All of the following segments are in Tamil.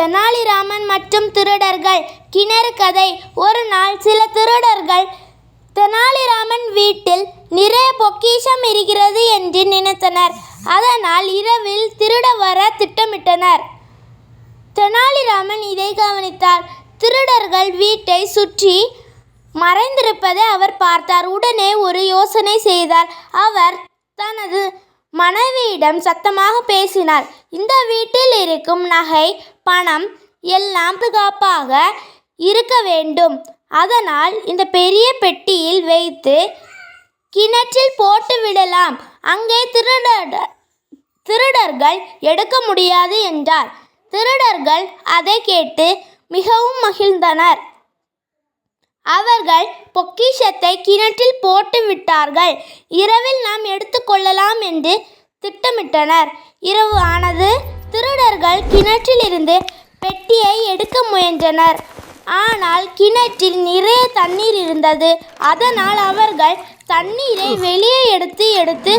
தெனாலிராமன் மற்றும் திருடர்கள் கிணறு கதை. ஒரு நாள் சில திருடர்கள் தெனாலிராமன் வீட்டில் நிறைய பொக்கிஷம் இருக்கிறது என்று நினைத்தனர். அதனால் இரவில் திருட வர திட்டமிட்டனர். தெனாலிராமன் இதை கவனித்தார். திருடர்கள் வீட்டை சுற்றி மறைந்திருப்பதை அவர் பார்த்தார். உடனே ஒரு யோசனை செய்தார். அவர் தனது மனைவியிடம் சத்தமாக பேசினார். இந்த வீட்டில் இருக்கும் நகை, பணம் எல்லாம் பாதுகாப்பாக இருக்க வேண்டும். அதனால் இந்த பெரிய பெட்டியில் வைத்து கிணற்றில் போட்டு விடலாம். அங்கே திருடர்கள் எடுக்க முடியாது என்றார். திருடர்கள் அதை கேட்டு மிகவும் மகிழ்ந்தனர். அவர்கள் பொக்கிஷத்தை கிணற்றில் போட்டு விட்டார்கள். இரவில் நாம் எடுத்துக்கொள்ளலாம் என்று திட்டமிட்டனர். இரவு ஆனது. திருடர்கள் கிணற்றிலிருந்து பெட்டியை எடுக்க முயன்றனர். ஆனால் கிணற்றில் நிறைய தண்ணீர் இருந்தது. அதனால் அவர்கள் தண்ணீரை வெளியே எடுத்து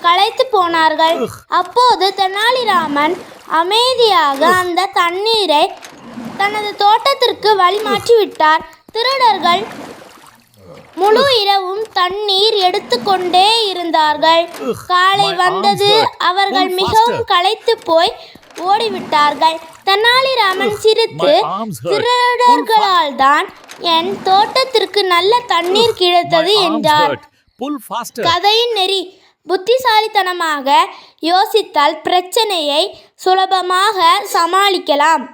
களைத்து போனார்கள். அப்போது தெனாலிராமன் அமைதியாக அந்த தண்ணீரை தனது தோட்டத்திற்கு வழிமாற்றிவிட்டார். திருடர்கள் முழு இரவும் தண்ணீர் எடுத்துக்கொண்டே இருந்தார்கள். காலை வந்தது. அவர்கள் மிகவும் களைத்து போய் ஓடிவிட்டார்கள். தெனாலிராமன் சிரித்து, திருடர்களால் தான் என் தோட்டத்திற்கு நல்ல தண்ணீர் கிடைத்தது என்றார். கதையின் நெறி: புத்திசாலித்தனமாக யோசித்தால் பிரச்சனையை சுலபமாக சமாளிக்கலாம்.